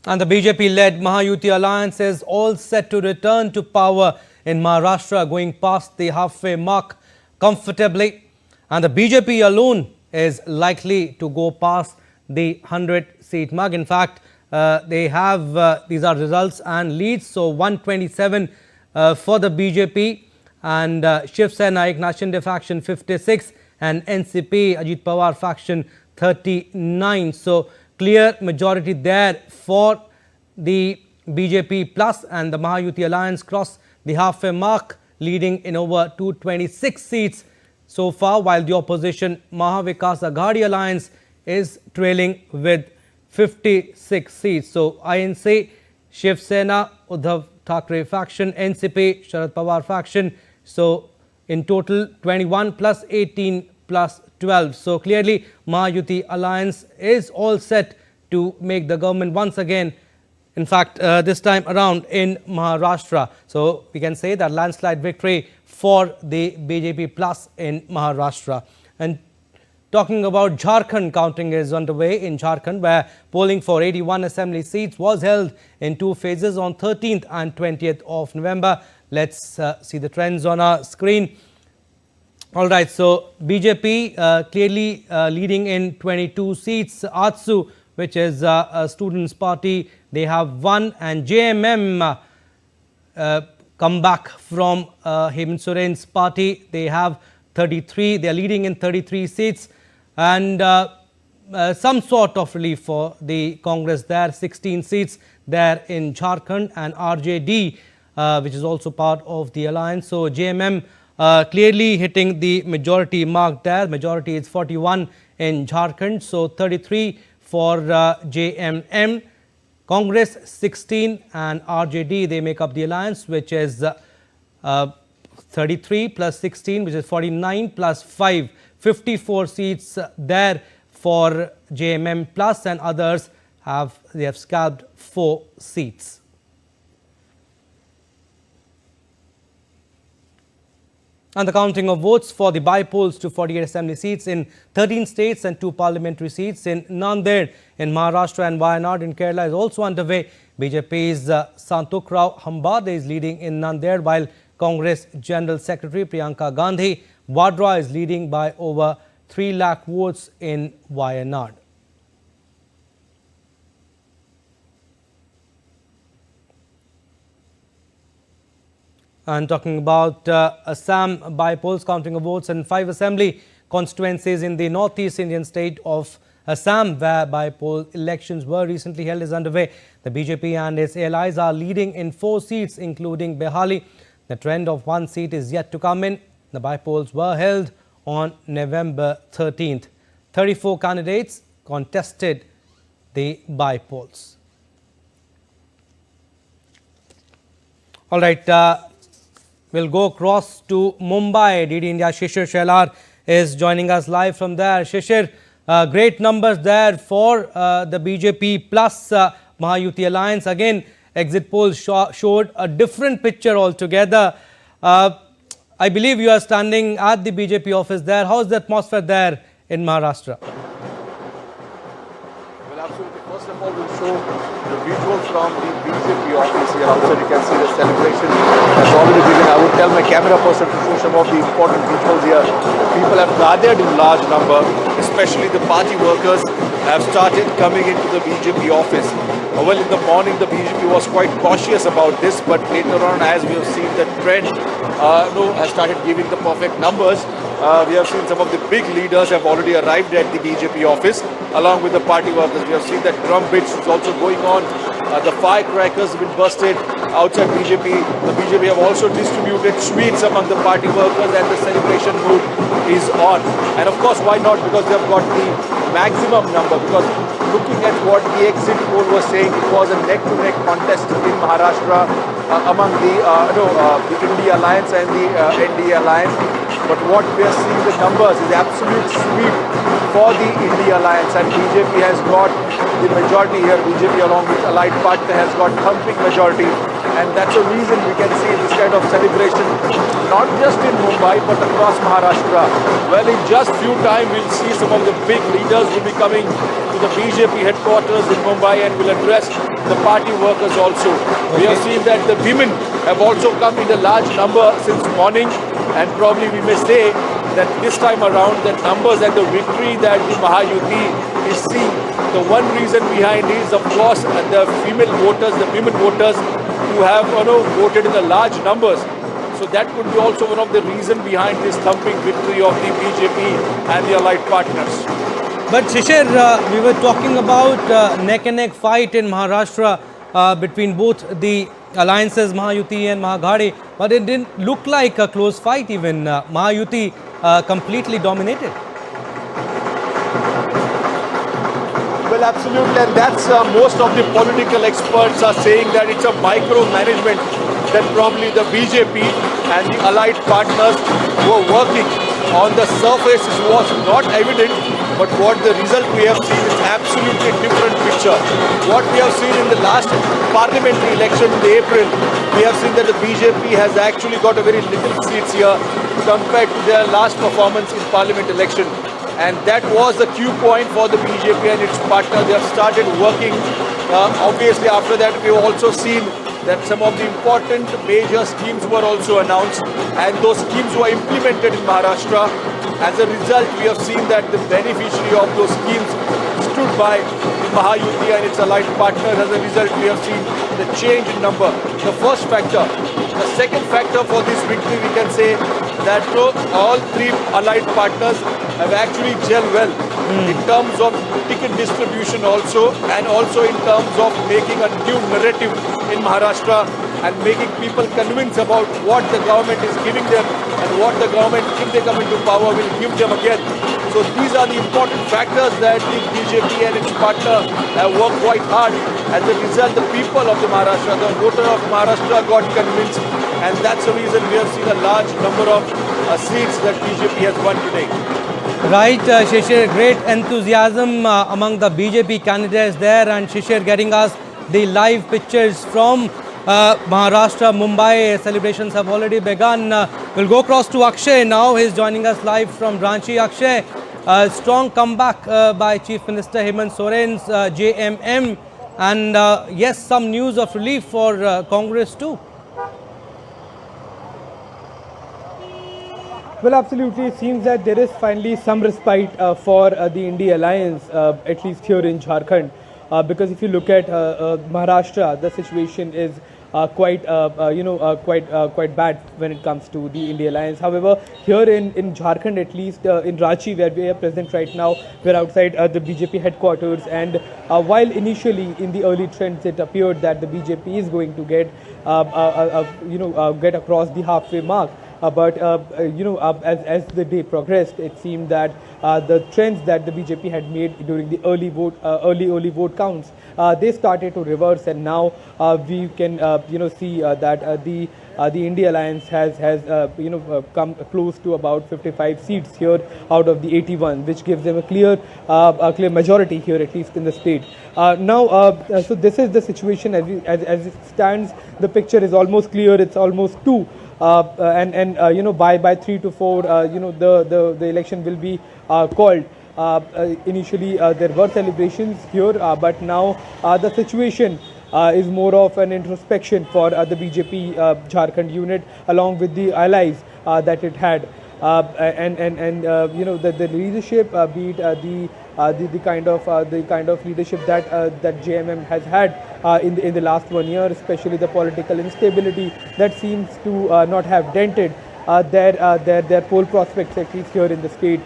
And the BJP-led Mahayuti alliance is all set to return to power in Maharashtra, going past the halfway mark comfortably. And the BJP alone is likely to go past the 100-seat mark. In fact, they have, these are results and leads. So 127 for the BJP, and Shiv Sena, Eknath Shinde faction 56, and NCP, Ajit Pawar faction 39. So clear majority there for the BJP plus, and the Mahayuti alliance cross the halfway mark, leading in over 226 seats so far, while the opposition Mahavikas Aghadi alliance is trailing with 56 seats. So INC, Shiv Sena, Uddhav Thackeray faction, NCP, Sharad Pawar faction. So in total 21 plus 18 plus 12. So clearly Mahayuti alliance is all set to make the government once again, in fact this time around in Maharashtra. So we can say that landslide victory for the BJP plus in Maharashtra. And talking about Jharkhand, counting is underway in Jharkhand, where polling for 81 assembly seats was held in two phases on 13th and 20th of November. Let's see the trends on our screen. All right, so BJP clearly leading in 22 seats. ATSU, which is a students' party, they have 1, and JMM come back from Hemant Soren's party. They have 33. They are leading in 33 seats, and some sort of relief for the Congress there. 16 seats there in Jharkhand, and RJD, which is also part of the alliance. So JMM clearly hitting the majority mark there. Majority is 41 in Jharkhand, so 33 for JMM. Congress 16, and RJD, they make up the alliance, which is 33 plus 16, which is 49 plus 5, 54 seats there for JMM plus, and others have scalped 4 seats. And the counting of votes for the bypolls to 48 assembly seats in 13 states and 2 parliamentary seats in Nanded in Maharashtra and Wayanad in Kerala is also underway. BJP's Santokrao Hambade is leading in Nanded, while Congress General Secretary Priyanka Gandhi Vadra is leading by over 3 lakh votes in Wayanad. And talking about Assam bypolls, counting of votes in 5 assembly constituencies in the northeast Indian state of Assam, where bypoll elections were recently held, is underway. The BJP and its allies are leading in 4 seats, including Behali. The trend of 1 seat is yet to come in. The bypolls were held on November 13th. 34 candidates contested the bypolls. All right. We'll go across to Mumbai. DD India Shishir Shelar is joining us live from there. Shishir, great numbers there for the BJP plus Mahayuti alliance. Again, exit polls showed a different picture altogether. I believe you are standing at the BJP office there. How is the atmosphere there in Maharashtra? Well, absolutely. First of all, we'll show the visual from the BJP office here outside. You can see the celebration has already begun. I would tell my camera person to show some of the important visuals here. People have gathered in large number, especially the party workers have started coming into the BJP office. Well, in the morning, the BJP was quite cautious about this, but later on, as we have seen, the trend has started giving the perfect numbers. We have seen some of the big leaders have already arrived at the BJP office, along with the party workers. We have seen that drum beats is also going on. The firecrackers have been busted outside BJP. The BJP have also distributed sweets among the party workers, and the celebration mood is on. And of course, why not? Because they have got the maximum number. Because looking at what the exit poll was saying, it was a neck-to-neck contest in Maharashtra among the India Alliance and the NDA Alliance. But what we are seeing, the numbers is absolute sweep for the India Alliance, and BJP has got the majority here. BJP along with allied party has got thumping majority, and that's the reason we can see this kind of celebration not just in Mumbai but across Maharashtra. Well, in just few time we'll see some of the big leaders will be coming to the BJP headquarters in Mumbai and will address the party workers also. We have seen that the women have also come in a large number since morning, and probably we may say that this time around the numbers and the victory that the Mahayuti is seeing, the one reason behind is of course the female voters, the women voters who have voted in the large numbers. So that could be also one of the reasons behind this thumping victory of the BJP and the allied partners. But Shishir, we were talking about neck and neck fight in Maharashtra between both the alliances Mahayuti and Mahaghadi, but it didn't look like a close fight even. Mahayuti completely dominated. Well, absolutely, and that's most of the political experts are saying that it's a micromanagement that probably the BJP and the allied partners were working on the surface was not evident, but what the result we have seen is absolutely different picture. What we have seen in the last parliamentary election in April, we have seen that the BJP has actually got a very little seats here compared to their last performance in parliament election. And that was the cue point for the BJP and its partner. They have started working. Obviously, after that, we have also seen that some of the important major schemes were also announced, and those schemes were implemented in Maharashtra. As a result, we have seen that the beneficiary of those schemes stood by the Mahayuti and its allied partners. As a result, we have seen the change in number. The first factor. The second factor for this victory, we can say that all three allied partners have actually gelled well in terms of ticket distribution also, and also in terms of making a new narrative in Maharashtra and making people convinced about what the government is giving them and what the government, if they come into power, will give them again. So these are the important factors that the BJP and its partner have worked quite hard. As a result, the people of the Maharashtra, the voter of Maharashtra got convinced, and that's the reason we have seen a large number of seats that BJP has won today. Right, Shishir, great enthusiasm among the BJP candidates there, and Shishir getting us the live pictures from Maharashtra, Mumbai. Celebrations have already begun. We'll go across to Akshay now. He's joining us live from Ranchi. Akshay, strong comeback by Chief Minister Hemant Soren's JMM, and yes, some news of relief for Congress too. Well, absolutely. It seems that there is finally some respite for the India alliance, at least here in Jharkhand. Because if you look at Maharashtra, the situation is quite bad when it comes to the India alliance. However, here in Jharkhand, at least in Ranchi, where we are present right now, we're outside the BJP headquarters. And while initially in the early trends it appeared that the BJP is going to get across the halfway mark. But as the day progressed, it seemed that the trends that the BJP had made during the early vote counts, they started to reverse, and now we can see that the India alliance has come close to about 55 seats here out of the 81, which gives them a clear majority here, at least in the state. So this is the situation as it stands. The picture is almost clear. It's almost 2. By 3 to 4, the election will be called. Initially, there were celebrations here, but now the situation is more of an introspection for the BJP Jharkhand unit, along with the allies that it had. The leadership, be it the kind of leadership that JMM has had in the last 1 year, especially the political instability that seems to not have dented their poll prospects, at least here in the state,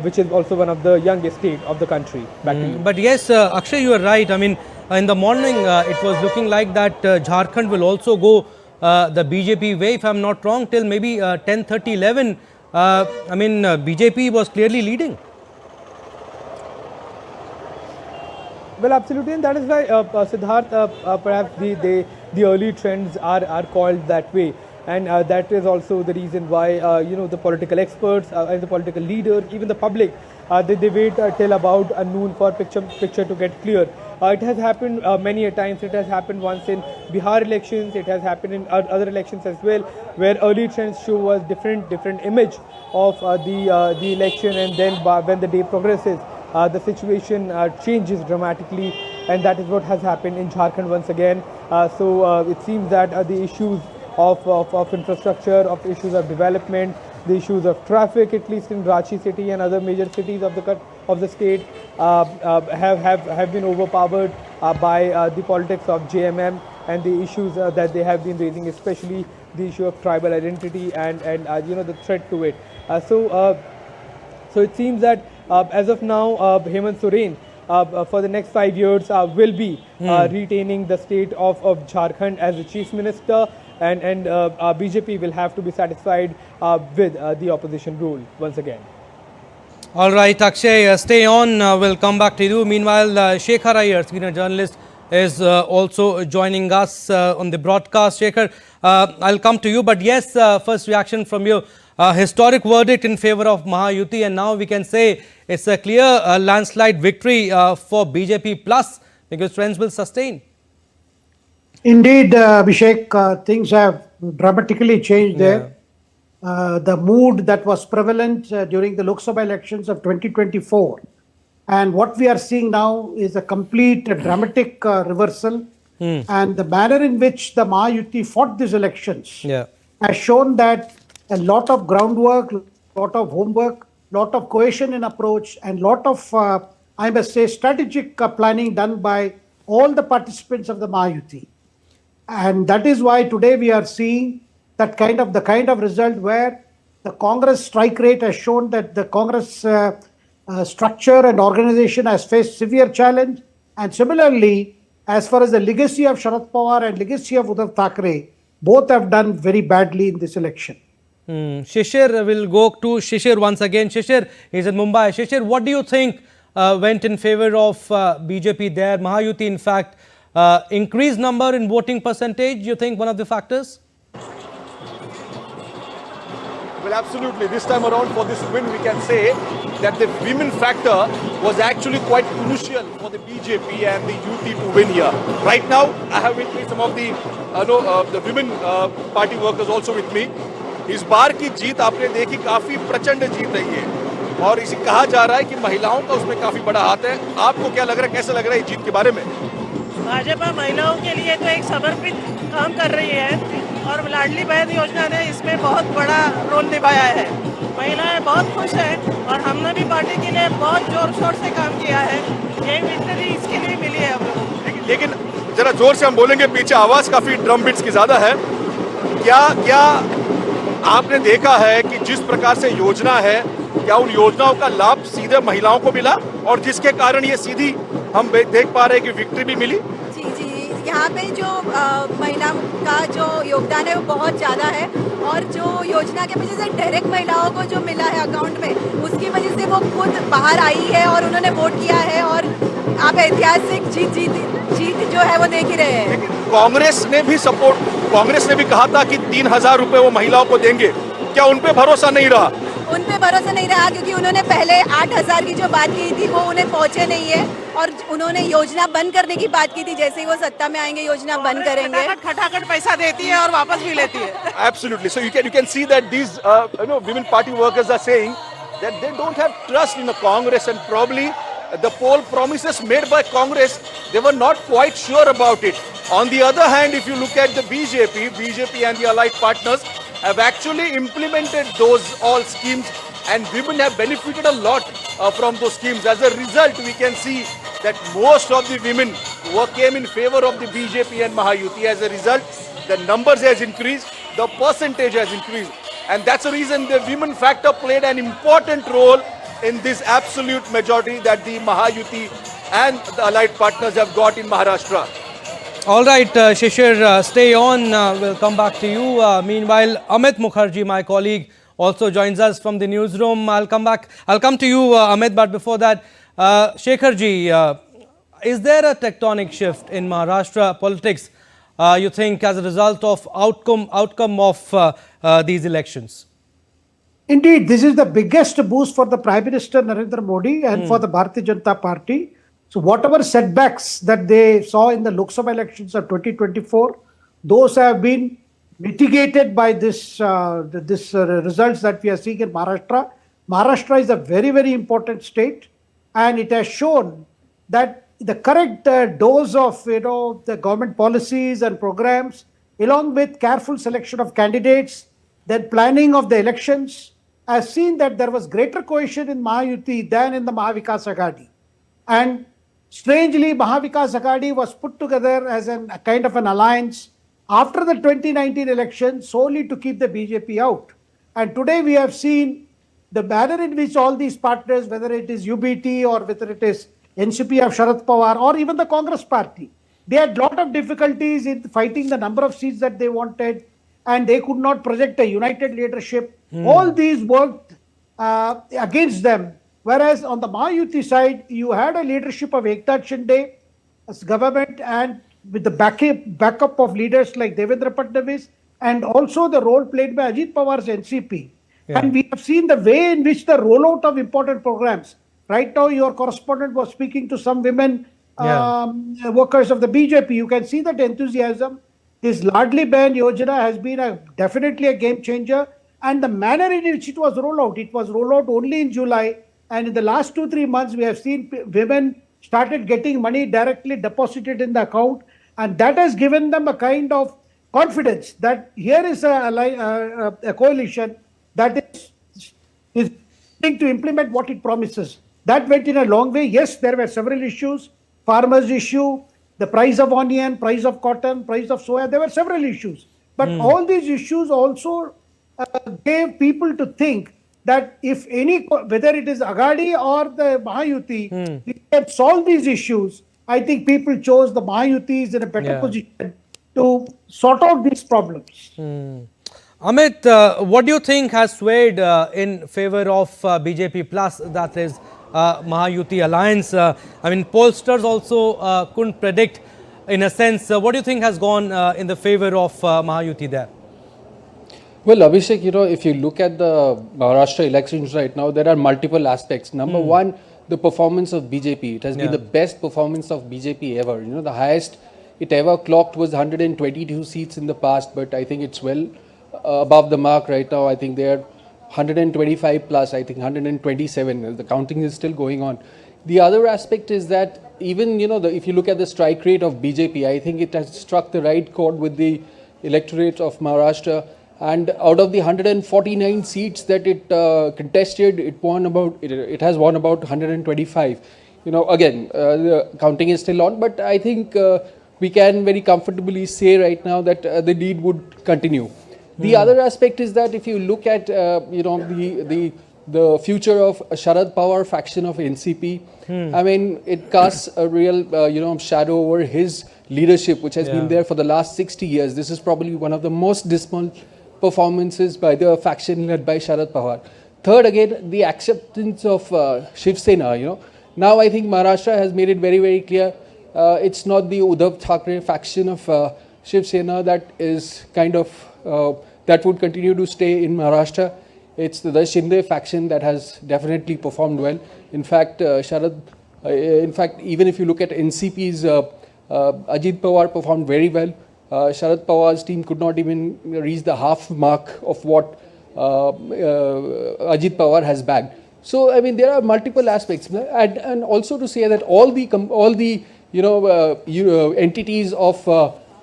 which is also one of the youngest state of the country. But yes, Akshay, you are right. I mean, in the morning, it was looking like that Jharkhand will also go the BJP way, if I'm not wrong, till maybe 10:30, 11. BJP was clearly leading. Well, absolutely, and that is why, Siddharth, perhaps the early trends are called that way, and that is also the reason why the political experts and the political leaders, even the public, they wait till about noon for picture to get clear. It has happened many a times. It has happened once in Bihar elections. It has happened in other elections as well, where early trends show a different image of the election, and then when the day progresses, the situation changes dramatically, and that is what has happened in Jharkhand once again. So it seems that the issues of infrastructure, of issues of development, the issues of traffic, at least in Ranchi city and other major cities of the state, have been overpowered by the politics of JMM and the issues that they have been raising, especially the issue of tribal identity and the threat to it. So it seems that as of now, Hemant Soren for the next 5 years will be retaining the state of Jharkhand as the chief minister, and BJP will have to be satisfied with the opposition rule once again. All right, Akshay, stay on. We'll come back to you. Meanwhile, Shekhar Iyer, senior journalist, is also joining us on the broadcast. Shekhar, I'll come to you. But yes, first reaction from you. Historic verdict in favor of Mahayuti, and now we can say it's a clear landslide victory for BJP plus, because trends will sustain. Indeed, Abhishek, things have dramatically changed there. The mood that was prevalent during the Lok Sabha elections of 2024, and what we are seeing now is a complete dramatic reversal. And the manner in which the Mahayuti fought these elections has shown that a lot of groundwork, lot of homework, lot of cohesion in approach, and lot of, I must say, strategic planning done by all the participants of the Mahayuti. And that is why today we are seeing that the kind of result where the Congress strike rate has shown that the Congress structure and organization has faced severe challenge. And similarly, as far as the legacy of Sharad Pawar and legacy of Uddhav Thackeray, both have done very badly in this election. Shishir, will go to Shishir once again. Shishir is in Mumbai. Shishir, what do you think went in favor of BJP there? Mahayuti, in fact, increased number in voting percentage, you think one of the factors? Well, absolutely. This time around for this win, we can say that the women factor was actually quite crucial for the BJP and the UT to win here. Right now, I have with me some of the women party workers also with me. इस बार की जीत आपने देखी काफी प्रचंड जीत रही है और इसे कहा जा रहा है कि महिलाओं का उसमें काफी बड़ा हाथ है. आपको क्या लग रहा है, कैसा लग रहा है इस जीत के बारे में? भाजपा महिलाओं के लिए तो एक समर्पित काम कर रही है और लाडली बहन योजना ने इसमें बहुत बड़ा रोल निभाया है. महिलाएं बहुत खुश हैं और हमने भी पार्टी के लिए बहुत जोर शोर से काम किया है. ये विक्ट्री इसके लिए मिली है हम लोग. लेकिन जरा जोर से हम बोलेंगे, पीछे आवाज काफी ड्रम बीट्स की ज्यादा है. क्या आपने देखा है कि जिस प्रकार से योजना है, क्या उन योजनाओं का लाभ सीधे महिलाओं को मिला और जिसके कारण ये सीधी हम देख पा रहे हैं कि विक्ट्री भी मिली? जी, यहाँ पे जो महिला का जो योगदान है वो बहुत ज़्यादा है और जो योजना के वजह से डायरेक्ट महिलाओं को जो मिला है अकाउंट में, उसकी वजह से वो खुद बाहर आई है और उन्होंने वोट किया है और आप ऐतिहासिक जीत जो है वो देख ही रहे हैं. कांग्रेस ने भी कहा था कि 3,000 रुपए वो महिलाओं को देंगे. क्या उन पे भरोसा नहीं रहा? उन पे भरोसा नहीं रहा क्योंकि उन्होंने पहले 8,000 की जो बात की थी वो उन्हें पहुंचे नहीं है और उन्होंने योजना बंद करने की बात की थी. जैसे ही वो सत्ता में आएंगे योजना बंद करेंगे. खटाखट पैसा देती है और वापस भी लेती है. Absolutely. So you can see that these women party workers are saying that they don't have trust in the Congress, and probably the poll promises made by Congress, they were not quite sure about it. On the other hand, if you look at the BJP and the allied partners have actually implemented those all schemes, and women have benefited a lot from those schemes. As a result, we can see that most of the women came in favor of the BJP and Mahayuti. As a result, the numbers has increased, the percentage has increased, and that's the reason the women factor played an important role in this absolute majority that the Mahayuti and the allied partners have got in Maharashtra. All right, Shishir, stay on. We'll come back to you. Meanwhile, Amit Mukherjee, my colleague, also joins us from the newsroom. I'll come to you, Amit, but before that, Shekharji, is there a tectonic shift in Maharashtra politics, you think, as a result of outcome of these elections? Indeed, this is the biggest boost for the Prime Minister Narendra Modi and for the Bharatiya Janata Party. So whatever setbacks that they saw in the Lok Sabha elections of 2024, those have been mitigated by this results that we are seeing in Maharashtra. Maharashtra is a very, very important state, and it has shown that the correct dose of the government policies and programs, along with careful selection of candidates, then planning of the elections, has seen that there was greater cohesion in Mahayuti than in the Mahavikas Aghadi. And strangely, Mahavikas Aghadi was put together as a kind of an alliance after the 2019 election solely to keep the BJP out. And today we have seen the manner in which all these partners, whether it is UBT or whether it is NCP of Sharad Pawar or even the Congress party, they had a lot of difficulties in fighting the number of seats that they wanted, and they could not project a united leadership. All these worked against them. Whereas on the Mahayuti side, you had a leadership of Eknath Shinde as government, and with the backup of leaders like Devendra Fadnavis, and also the role played by Ajit Pawar's NCP. Yeah. And we have seen the way in which the rollout of important programs. Right now, your correspondent was speaking to some women workers of the BJP. You can see that enthusiasm. This Ladli Bahan Yojana has been definitely a game changer. And the manner in which it was rolled out only in July. And in the last 2-3 months, we have seen women started getting money directly deposited in the account. And that has given them a kind of confidence that here is a coalition that is going to implement what it promises. That went in a long way. Yes, there were several issues. Farmers' issue, the price of onion, price of cotton, price of soya. There were several issues. But all these issues also gave people to think that if whether it is Aghadi or the Mahayuti, we can solve these issues. I think people chose the Mahayutis in a better position to sort out these problems. Amit, what do you think has swayed in favor of BJP plus, that is Mahayuti alliance? I mean, pollsters also couldn't predict, in a sense. What do you think has gone in the favor of Mahayuti there? Well, Abhishek, if you look at the Maharashtra elections right now, there are multiple aspects. Number one, the performance of BJP. It has been the best performance of BJP ever. The highest it ever clocked was 122 seats in the past, but I think it's well above the mark right now. I think they're 125 plus, I think 127. The counting is still going on. The other aspect is that even, if you look at the strike rate of BJP, I think it has struck the right chord with the electorate of Maharashtra. And out of the 149 seats that it contested, it has won about 125. Again, the counting is still on, but I think we can very comfortably say right now that the lead would continue. The other aspect is that if you look at the future of Sharad Pawar faction of NCP, I mean, it casts a real shadow over his leadership, which has been there for the last 60 years. This is probably one of the most dismal performances by the faction led by Sharad Pawar. Third, again, the acceptance of Shiv Sena. Now I think Maharashtra has made it very, very clear. It's not the Uddhav Thackeray faction of Shiv Sena that is kind of that would continue to stay in Maharashtra. It's the Shinde faction that has definitely performed well. In fact, even if you look at NCP's Ajit Pawar performed very well. Sharad Pawar's team could not even reach the half mark of what Ajit Pawar has bagged. So I mean, there are multiple aspects, and also to say that all the entities of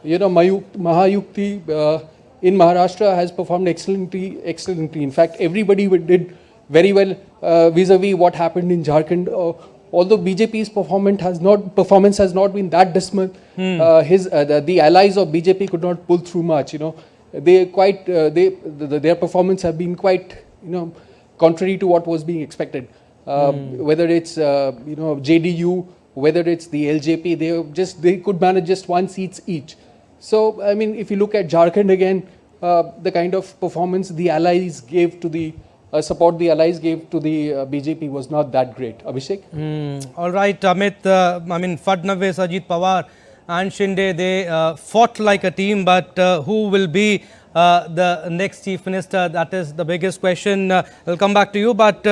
Mahayuti in Maharashtra has performed excellently. In fact, everybody did very well vis-a-vis what happened in Jharkhand. Although BJP's performance has not been that dismal, the allies of BJP could not pull through much. Their performance have been quite contrary to what was being expected. Whether it's JDU, whether it's the LJP, they could manage just 1 seat each. So I mean, if you look at Jharkhand again, the kind of performance the allies gave to the support the allies gave to the BJP was not that great. Abhishek? All right, Amit. I mean, Fadnavis, Ajit Pawar and Shinde, they fought like a team, but who will be the next chief minister? That is the biggest question. We'll come back to you. But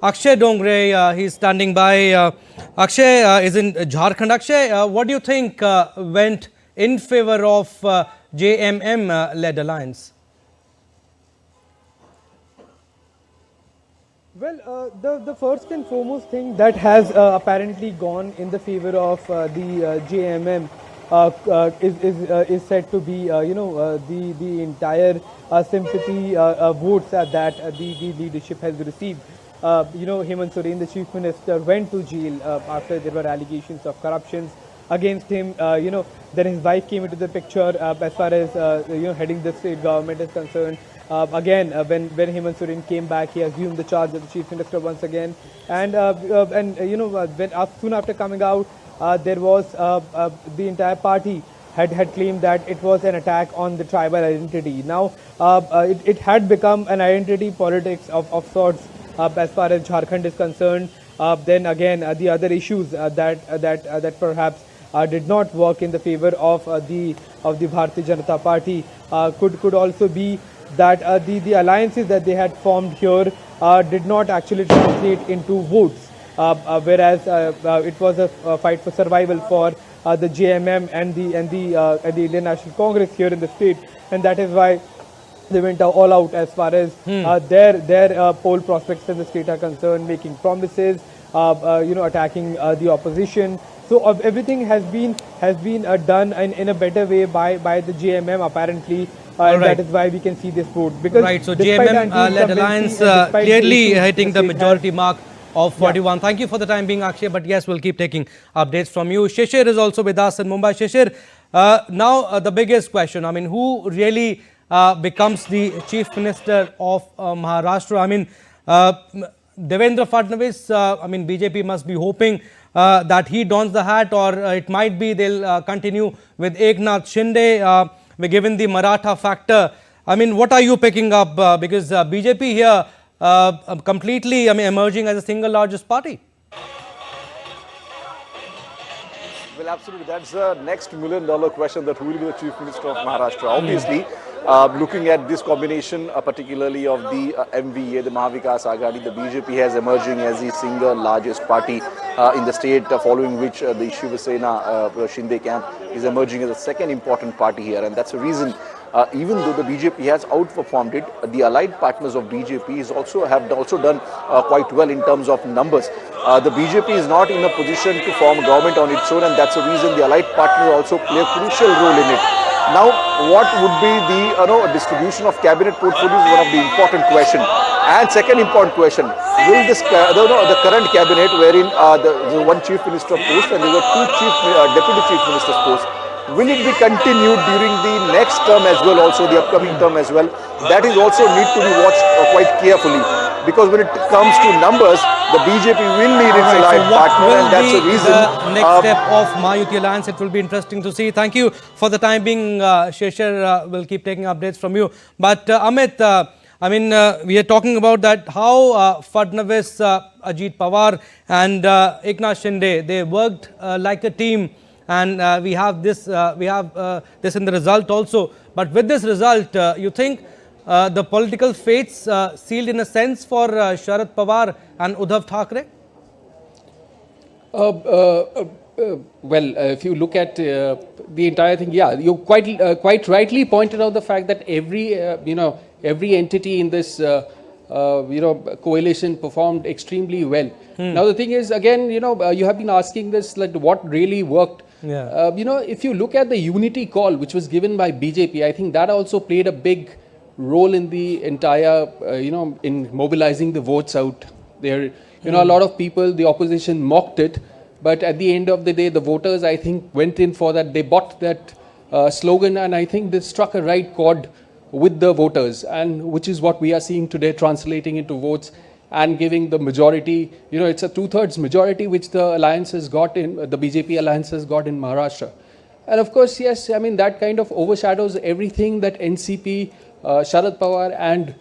Akshay Dongre. He's standing by. Akshay is in Jharkhand. Akshay, what do you think went in favor of JMM led Well, the first and foremost thing that has apparently gone in the favor of the JMM is said to be, the entire sympathy votes that the leadership has received. Hemant Soren, the chief minister, went to jail after there were allegations of corruptions against him. Then his wife came into the picture as far as heading the state government is concerned. When Hemant Soren came back, he assumed the charge of the chief minister once again. And soon after coming out, there was the entire party had claimed that it was an attack on the tribal identity. Now, it had become an identity politics of sorts as far as Jharkhand is concerned. Then again, the other issues that perhaps did not work in the favor of the Bharatiya Janata Party could also be that the alliances that they had formed here did not actually translate into votes, whereas it was a fight for survival for the JMM and the Indian National Congress here in the state, and that is why they went all out as far as their poll prospects in the state are concerned, making promises, attacking the opposition. So everything has been done in a better way by the JMM apparently. And that is why we can see this vote. Because so JMM-led alliance clearly hitting the majority mark of 41. Yeah. Thank you for the time being, Akshay. But yes, we'll keep taking updates from you. Shishir is also with us in Mumbai. Shishir, now the biggest question, who really becomes the chief minister of Maharashtra? Devendra Fadnavis, BJP must be hoping that he dons the hat, or it might be they'll continue with Eknath Shinde. Given the Maratha factor, what are you picking up? Because BJP here completely, emerging as a single largest party. Well, absolutely. That's the next $1 million question, that who will be the chief minister of Maharashtra. Obviously, looking at this combination, particularly of the MVA, the Mahavikas Aghadi, the BJP has emerging as the single largest party in the state, following which the Shiv Sena Shinde camp is emerging as a second important party here. And that's the reason, even though the BJP has outperformed it, the allied partners of BJP have also done quite well in terms of numbers. The BJP is not in a position to form a government on its own, and that's the reason the allied partners also play a crucial role in it. Now, what would be the distribution of cabinet portfolios is one of the important question. And second important question, will this the current cabinet, wherein the one chief minister post and there were two deputy chief ministers posts, will it be continued during the next term as well, also the upcoming term as well? That is also need to be watched quite carefully, because when it comes to numbers, the BJP will need its allied partner, and that's the reason. The next step of Mahayuti alliance, it will be interesting to see. Thank you for the time being, Shishir. We'll keep taking updates from you. But Amit, we are talking about that how Fadnavis, Ajit, Pawar and Eknath Shinde, they worked like a team. And we have this in the result also. But with this result, you think the political fates sealed in a sense for Sharad Pawar and Uddhav Thackeray? If you look at the entire thing, yeah, you quite rightly pointed out the fact that every entity in this coalition performed extremely well. Now the thing is, again, you have been asking this, like, what really worked. Yeah. If you look at the unity call which was given by BJP, I think that also played a big role in the entire, in mobilizing the votes out there. A lot of people, the opposition mocked it, but at the end of the day, the voters, I think, went in for that. They bought that slogan, and I think they struck a right chord with the voters, and which is what we are seeing today, translating into votes and giving the majority. It's a 2/3 majority which the alliance has got in, the BJP alliance has got in Maharashtra. And of course, yes, that kind of overshadows everything that NCP, Sharad Pawar and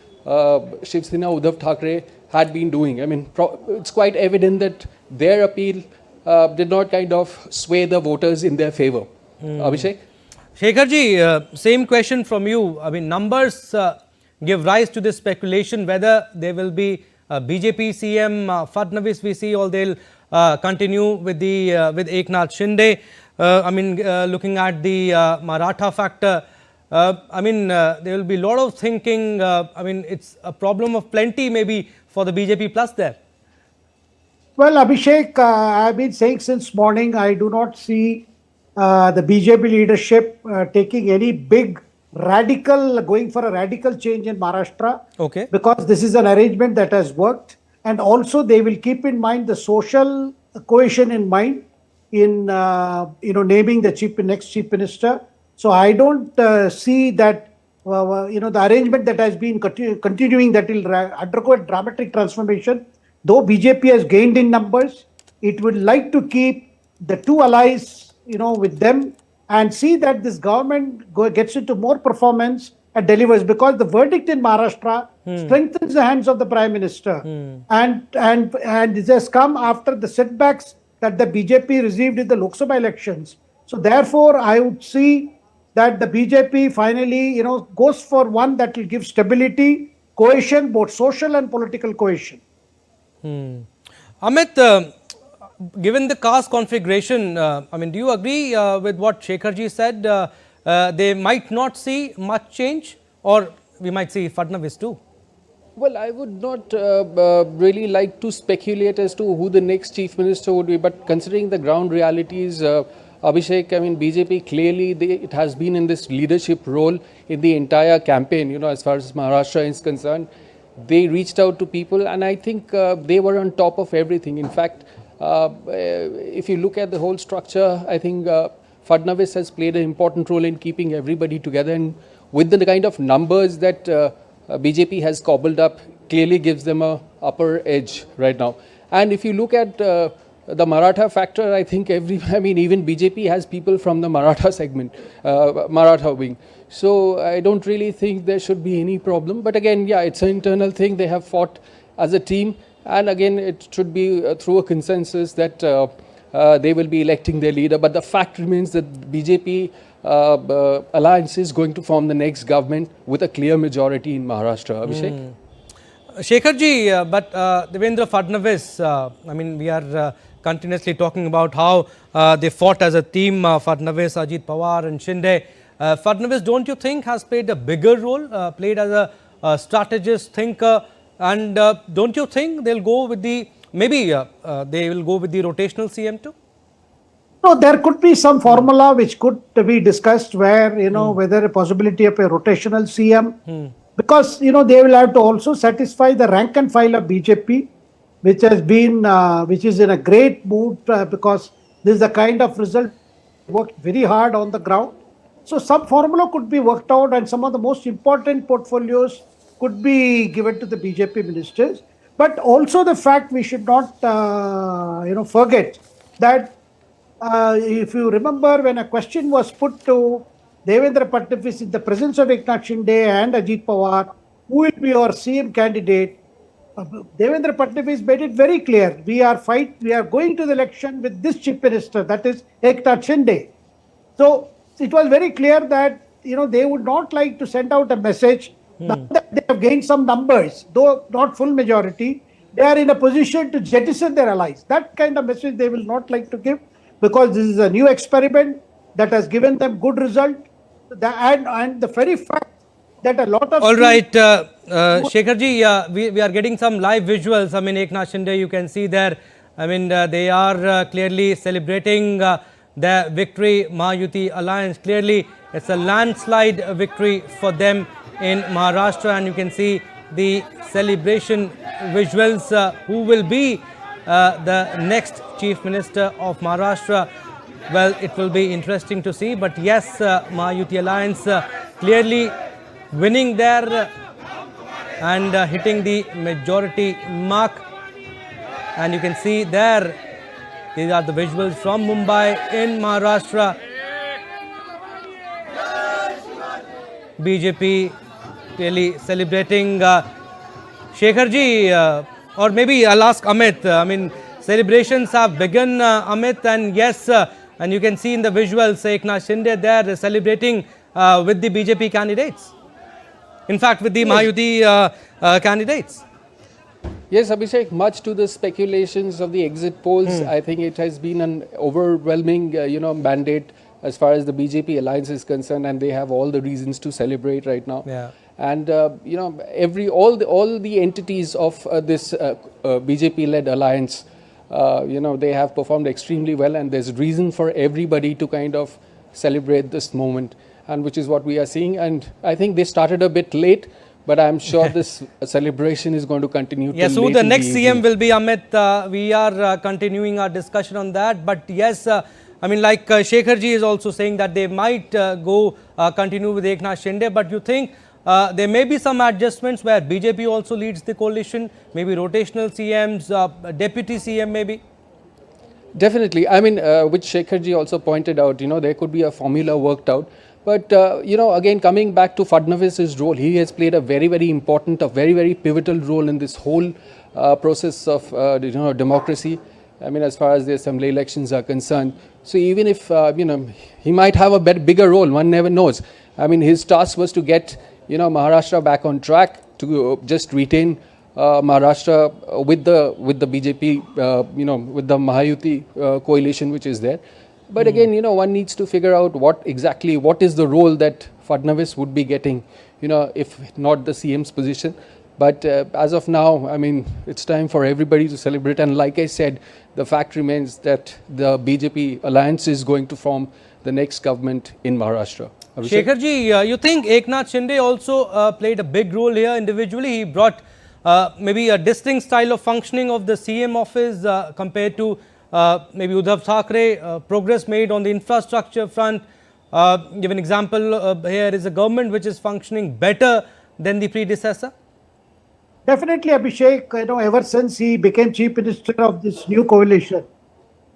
Shiv Sena, Uddhav Thackeray had been doing. It's quite evident that their appeal did not kind of sway the voters in their favor. Abhishek? Shekharji, same question from you. Numbers give rise to this speculation whether there will be BJP CM Fadnavis, we see all they'll continue with the with Eknath Shinde. Looking at the Maratha factor, there will be a lot of thinking. It's a problem of plenty maybe for the BJP plus there. Well, Abhishek, I've been saying since morning, I do not see the BJP leadership taking any big going for a radical change in Maharashtra. Okay. Because this is an arrangement that has worked. And also they will keep in mind the social cohesion in mind in, naming the next chief minister. So I don't see that, the arrangement that has been continuing that will undergo a dramatic transformation. Though BJP has gained in numbers, it would like to keep the two allies, with them and see that this government gets into more performance and delivers, because the verdict in Maharashtra strengthens the hands of the Prime Minister. And this has come after the setbacks that the BJP received in the Lok Sabha elections. So therefore, I would see that the BJP finally, goes for one that will give stability, cohesion, both social and political cohesion. Amit, given the caste configuration, do you agree with what Shekharji said? They might not see much change, or we might see Fadnavis too? Well, I would not really like to speculate as to who the next chief minister would be, but considering the ground realities, Abhishek, BJP clearly it has been in this leadership role in the entire campaign, as far as Maharashtra is concerned. They reached out to people, and I think they were on top of everything. In fact, if you look at the whole structure, I think Fadnavis has played an important role in keeping everybody together, and with the kind of numbers that BJP has cobbled up, clearly gives them a upper edge right now. And if you look at the Maratha factor, I think even BJP has people from the Maratha segment, Maratha wing. So I don't really think there should be any problem. But again, it's an internal thing. They have fought as a team. And again, it should be through a consensus that they will be electing their leader. But the fact remains that BJP alliance is going to form the next government with a clear majority in Maharashtra. Abhishek? Shekharji, but Devendra Fadnavis, we are continuously talking about how they fought as a team, Fadnavis, Ajit, Pawar and Shinde. Fadnavis, don't you think, has played a bigger role, played as a strategist, thinker, and don't you think they'll go with the, they will go with the rotational CM too? No, there could be some formula which could be discussed where, whether a possibility of a rotational CM, because, they will have to also satisfy the rank and file of BJP, which has been, which is in a great mood because this is the kind of result worked very hard on the ground. So some formula could be worked out, and some of the most important portfolios could be given to the BJP ministers. But also the fact we should not, forget that if you remember when a question was put to Devendra Fadnavis in the presence of Eknath Shinde and Ajit Pawar, who will be our CM candidate, Devendra Fadnavis made it very clear, we are going to the election with this chief minister, that is Eknath Shinde. So it was very clear that, they would not like to send out a message. Now that they have gained some numbers, though not full majority, they are in a position to jettison their allies. That kind of message they will not like to give, because this is a new experiment that has given them good result. And the very fact that a lot of... All right, Shekharji, we are getting some live visuals. Eknath Shinde, you can see there. They are clearly celebrating their victory. Mahayuti alliance, clearly it's a landslide victory for them in Maharashtra, and you can see the celebration visuals. Who will be the next chief minister of Maharashtra? Well, it will be interesting to see. But yes, Mahayuti alliance clearly winning there and hitting the majority mark. And you can see there, these are the visuals from Mumbai in Maharashtra. BJP really celebrating. Shekharji, or maybe I'll ask Amit. Celebrations have begun, Amit, and yes, and you can see in the visuals, Eknath Shinde there celebrating with the BJP candidates. In fact, with the Mahayuti candidates. Yes, Abhishek, much to the speculations of the exit polls, I think it has been an overwhelming, mandate as far as the BJP alliance is concerned, and they have all the reasons to celebrate right now. Yeah. And all the entities of this BJP-led alliance, they have performed extremely well, and there's reason for everybody to kind of celebrate this moment, and which is what we are seeing. And I think they started a bit late, but I'm sure this celebration is going to continue. Yes, till who late the in next evening. CM will be, Amit. We are continuing our discussion on that. But yes, I mean, like Shekharji is also saying that they might continue with Eknath Shinde. But you think there may be some adjustments where BJP also leads the coalition, maybe rotational CMs, deputy CM maybe? Definitely. I mean, which Shekharji also pointed out, there could be a formula worked out. But, again, coming back to Fadnavis's role, he has played a very, very important, a very, very pivotal role in this whole process of, democracy. I mean, as far as the assembly elections are concerned. So even if, he might have a bigger role, one never knows. I mean, his task was to get, Maharashtra back on track, to just retain Maharashtra with the BJP, with the Mahayuti coalition which is there. But again, one needs to figure out what is the role that Fadnavis would be getting, if not the CM's position. But as of now, I mean, it's time for everybody to celebrate. And like I said, the fact remains that the BJP alliance is going to form the next government in Maharashtra. Abhishek? Shekharji, you think Eknath Shinde also played a big role here individually? He brought maybe a distinct style of functioning of the CM office compared to maybe Uddhav Thackeray, progress made on the infrastructure front. Give an example, here is a government which is functioning better than the predecessor. Definitely, Abhishek, ever since he became Chief Minister of this new coalition,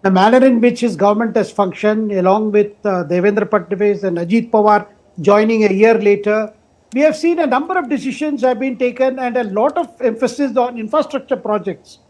the manner in which his government has functioned, along with Devendra Fadnavis and Ajit Pawar joining a year later, we have seen a number of decisions have been taken and a lot of emphasis on infrastructure projects,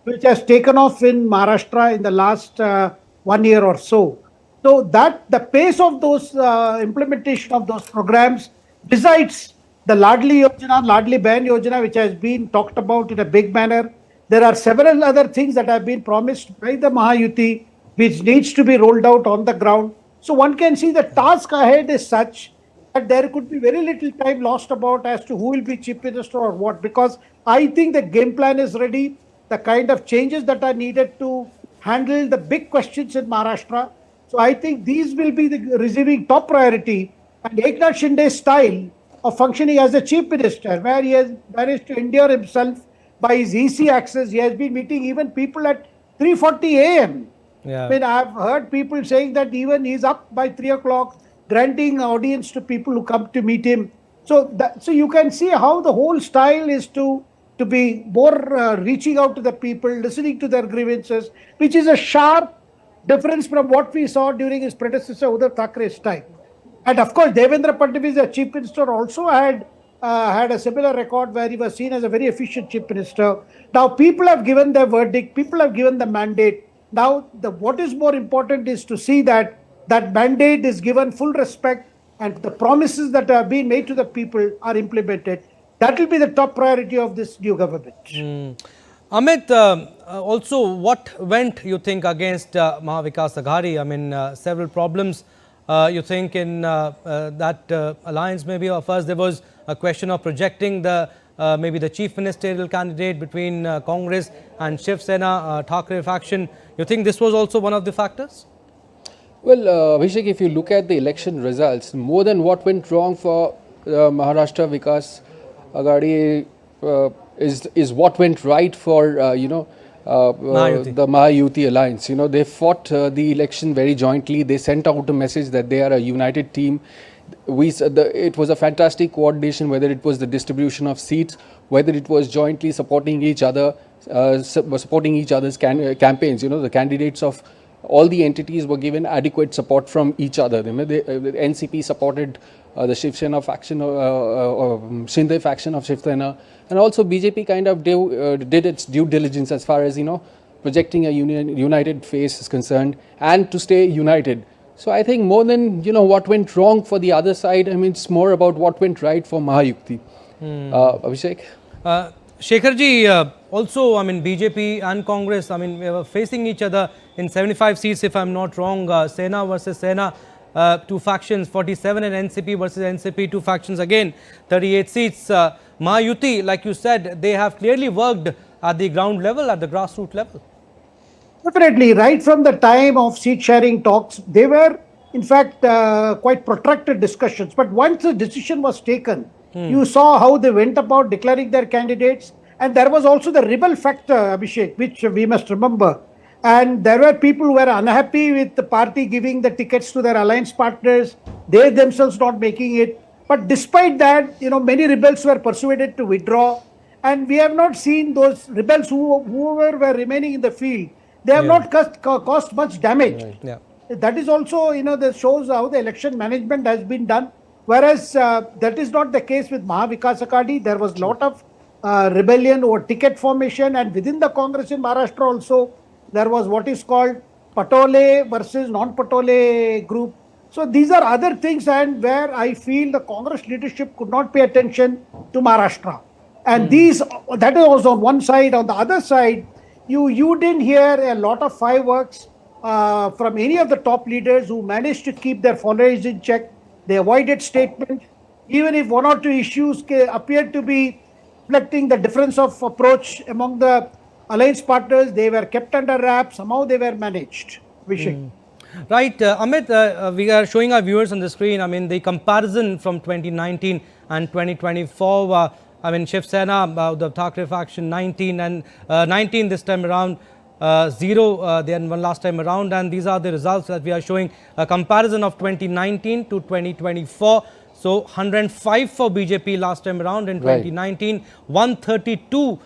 which has taken off in Maharashtra in the last 1 year or so. So that the pace of those implementation of those programs, besides the Ladli Yojana, Ladli Bahan Yojana, which has been talked about in a big manner, there are several other things that have been promised by the Mahayuti, which needs to be rolled out on the ground. So one can see the task ahead is such that there could be very little time lost about as to who will be Chief Minister or what, because I think the game plan is ready. The kind of changes that are needed to handle the big questions in Maharashtra. So I think these will be receiving top priority. And Eknath Shinde's style of functioning as a Chief Minister, where he has managed to endure himself by his easy access. He has been meeting even people at 3:40 a.m. Yeah. I mean, I've heard people saying that even he's up by 3 o'clock, granting audience to people who come to meet him. So you can see how the whole style is to be more reaching out to the people, listening to their grievances, which is a sharp difference from what we saw during his predecessor Uddhav Thackeray's time. And of course, Devendra Fadnavis, the Chief Minister, also had a similar record where he was seen as a very efficient Chief Minister. Now, people have given their verdict, people have given the mandate. Now, what is more important is to see that that mandate is given full respect and the promises that have been made to the people are implemented. That will be the top priority of this new government. Amit, also what went, you think, against Mahavikas Aghadi? I mean, several problems, you think, in that alliance maybe. First, there was a question of projecting maybe the chief ministerial candidate between Congress and Shiv Sena, Thackeray faction. You think this was also one of the factors? Well, Abhishek, if you look at the election results, more than what went wrong for Maharashtra Vikas Aghadi is what went right for the Mahayuti alliance. They fought the election very jointly. They sent out a message that they are a united team. It was a fantastic coordination, whether it was the distribution of seats, whether it was jointly supporting each other, supporting each other's campaigns. The candidates of all the entities were given adequate support from each other. The NCP supported the Shiv Sena faction, Shinde faction of Shiv Sena, and also BJP kind of did its due diligence as far as projecting a united face is concerned, and to stay united. So I think more than what went wrong for the other side, I mean, it's more about what went right for Mahayuti. Abhishek. Shekharji, also, I mean, BJP and Congress, I mean, we were facing each other in 75 seats, if I'm not wrong. Sena versus Sena, two factions, 47, and NCP versus NCP, two factions again, 38 seats. Mahayuti, like you said, they have clearly worked at the ground level, at the grassroots level. Definitely, right from the time of seat sharing talks, they were in fact quite protracted discussions. But once the decision was taken, you saw how they went about declaring their candidates. And there was also the rebel factor, Abhishek, which we must remember. And there were people who were unhappy with the party giving the tickets to their alliance partners, they themselves not making it. But despite that, many rebels were persuaded to withdraw. And we have not seen those rebels whoever were remaining in the field. They have not caused much damage. Right. Yeah. That is also, that shows how the election management has been done. Whereas that is not the case with Mahavikas Aghadi. There was a lot of rebellion over ticket formation, and within the Congress in Maharashtra also, there was what is called Patole versus non-Patole group. So these are other things, and where I feel the Congress leadership could not pay attention to Maharashtra. And that is also on one side. On the other side, you didn't hear a lot of fireworks from any of the top leaders who managed to keep their followers in check. They avoided statement. Even if one or two issues appeared to be reflecting the difference of approach among the alliance partners, they were kept under wraps. Somehow they were managed. Vishek. Right, Amit, we are showing our viewers on the screen, I mean, the comparison from 2019 and 2024, I mean, Shiv Sena, the Thackeray faction, 19 and 19 this time around, 0 then one last time around, and these are the results that we are showing, a comparison of 2019 to 2024. So 105 for BJP last time around in 2019, 132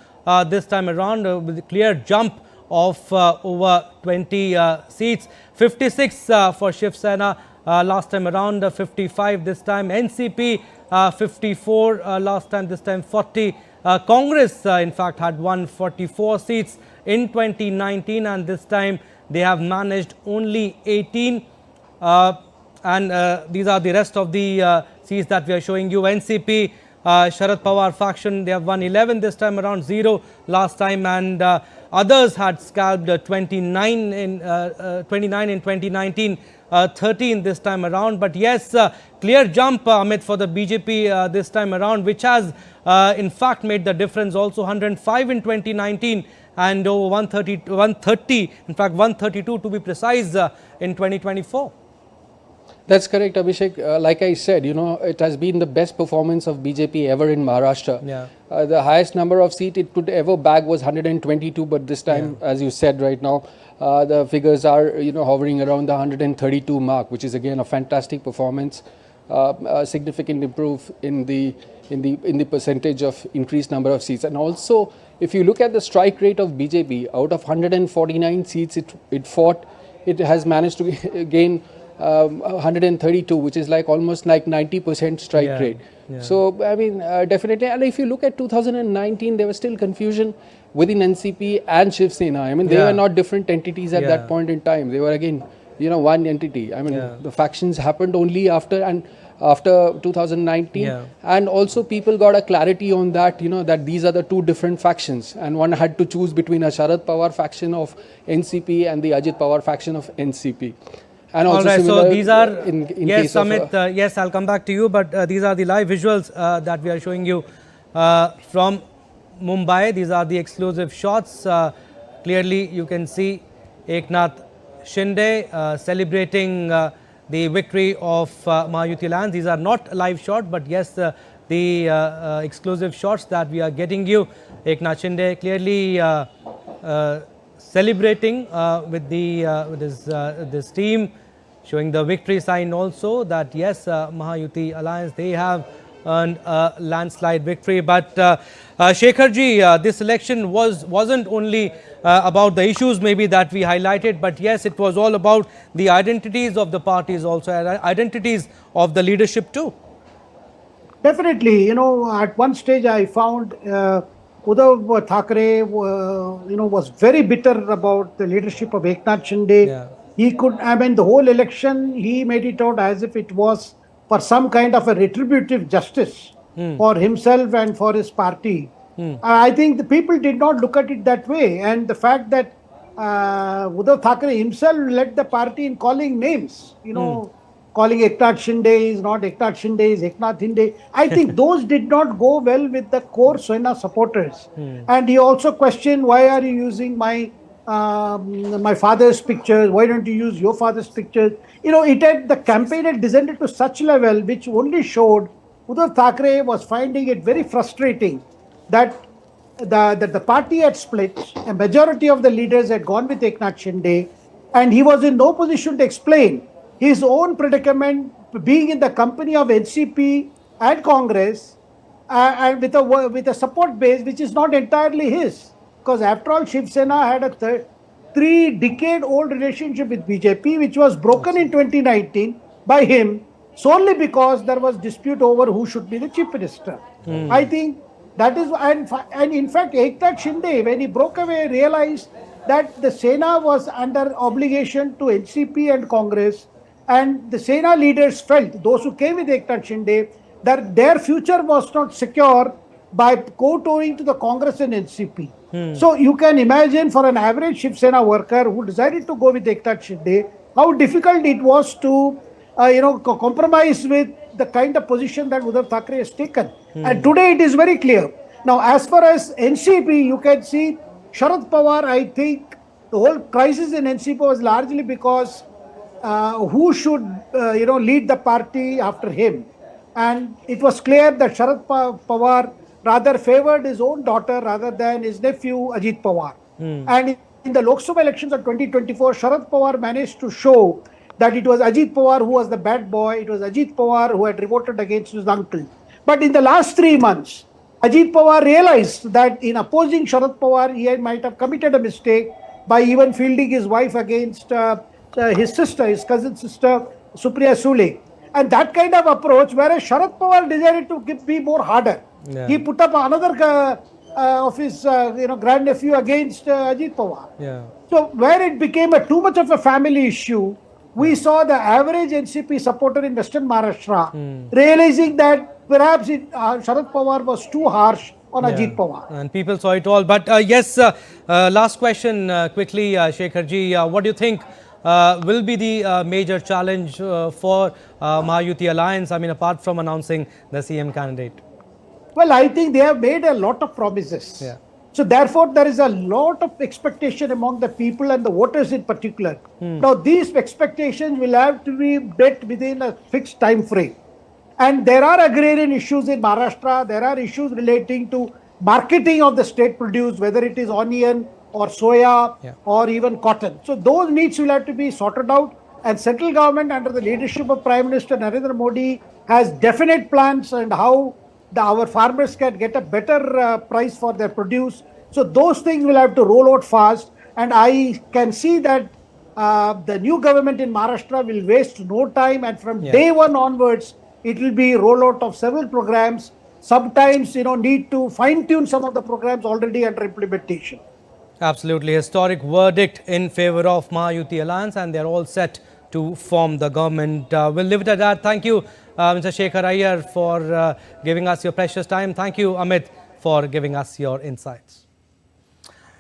this time around, with a clear jump of over 20 seats, 56 for Shiv Sena last time around, 55 this time, NCP 54 last time, this time 40. Congress in fact had won 44 seats in 2019, and this time they have managed only 18, and these are the rest of the seats that we are showing you. NCP, Sharad Pawar faction, they have won 11 this time around, 0 last time, and others had scalped 29 in 2019, 13 this time around. But yes, clear jump, Amit, for the BJP this time around, which has in fact made the difference. Also 105 in 2019 and over 130, in fact 132 to be precise, in 2024. That's correct, Abhishek. Like I said, it has been the best performance of BJP ever in Maharashtra. Yeah. The highest number of seats it could ever bag was 122, but this time, as you said right now, the figures are, hovering around the 132 mark, which is again a fantastic performance, a significant improve in the percentage of increased number of seats. And also, if you look at the strike rate of BJP, out of 149 seats it fought, it has managed to gain 132, which is like almost like 90% strike rate. Yeah. So, I mean, definitely. And if you look at 2019, there was still confusion within NCP and Shiv Sena. I mean, they were not different entities at that point in time. They were again, one entity. I mean, the factions happened only after 2019. And also people got a clarity on that, that these are the two different factions. And one had to choose between a Sharad Pawar faction of NCP and the Ajit Pawar faction of NCP. And also all right, so these are, in yes, case of, Amit, yes, I'll come back to you, but these are the live visuals that we are showing you from Mumbai. These are the exclusive shots. Clearly, you can see Eknath Shinde celebrating the victory of Mahayuti Alliance. These are not live shots, but yes, the exclusive shots that we are getting you. Eknath Shinde clearly celebrating with this team, showing the victory sign also that yes, Mahayuti Alliance, they have earned a landslide victory. But Shekharji, this election wasn't only about the issues maybe that we highlighted, but yes, it was all about the identities of the parties also, and identities of the leadership too. Definitely, at one stage I found Uddhav Thackeray, was very bitter about the leadership of Eknath Shinde. Yeah. He could, the whole election, he made it out as if it was for some kind of a retributive justice for himself and for his party. I think the people did not look at it that way. And the fact that Uddhav Thackeray himself led the party in calling names, calling Eknath Shinde is not Eknath Shinde, is Eknath Shinde. I think those did not go well with the core Sena supporters. And he also questioned, why are you using my father's pictures? Why don't you use your father's pictures? The campaign had descended to such level, which only showed Uddhav Thackeray was finding it very frustrating that the party had split. A majority of the leaders had gone with Eknath Shinde, and he was in no position to explain his own predicament, being in the company of NCP and Congress, and with a support base which is not entirely his. Because after all, Shiv Sena had a 3-decade-old relationship with BJP, which was broken in 2019 by him solely because there was dispute over who should be the chief minister. I think that is, and in fact, Eknath Shinde, when he broke away, realized that the Sena was under obligation to NCP and Congress, and the Sena leaders felt, those who came with Eknath Shinde, that their future was not secure by kowtowing to the Congress and NCP. So you can imagine for an average Shiv Sena worker who decided to go with Eknath Shinde, how difficult it was to compromise with the kind of position that Uddhav Thackeray has taken. And today it is very clear. Now, as far as NCP, you can see Sharad Pawar, I think the whole crisis in NCP was largely because who should lead the party after him. And it was clear that Sharad Pawar rather favored his own daughter rather than his nephew Ajit Pawar. And in the Lok Sabha elections of 2024, Sharad Pawar managed to show that it was Ajit Pawar who was the bad boy. It was Ajit Pawar who had revolted against his uncle. But in the last 3 months, Ajit Pawar realized that in opposing Sharad Pawar, he might have committed a mistake by even fielding his wife against his sister, his cousin sister, Supriya Sule. And that kind of approach, whereas Sharad Pawar decided to be more harder. Yeah. He put up another of his grandnephew against Ajit Pawar. Yeah. So where it became too much of a family issue, we saw the average NCP supporter in Western Maharashtra realizing that perhaps Sharad Pawar was too harsh on Ajit Pawar. And people saw it all. But yes, last question quickly, Shekharji. What do you think will be the major challenge for Mahayuti Alliance? I mean, apart from announcing the CM candidate. Well, I think they have made a lot of promises. Yeah. So therefore, there is a lot of expectation among the people and the voters in particular. Now, these expectations will have to be met within a fixed time frame. And there are agrarian issues in Maharashtra. There are issues relating to marketing of the state produce, whether it is onion or soya or even cotton. So those needs will have to be sorted out. And central government under the leadership of Prime Minister Narendra Modi has definite plans on how our farmers can get a better price for their produce. So those things will have to roll out fast. And I can see that the new government in Maharashtra will waste no time. And from day one onwards, it will be rollout of several programs. Sometimes, need to fine-tune some of the programs already under implementation. Absolutely. Historic verdict in favor of Mahayuti Alliance, and they're all set to form the government. We'll leave it at that. Thank you, Mr. Shekhar Iyer, for giving us your precious time. Thank you, Amit, for giving us your insights.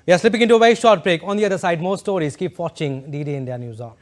We are slipping into a very short break. On the other side, more stories. Keep watching DD India News Hour.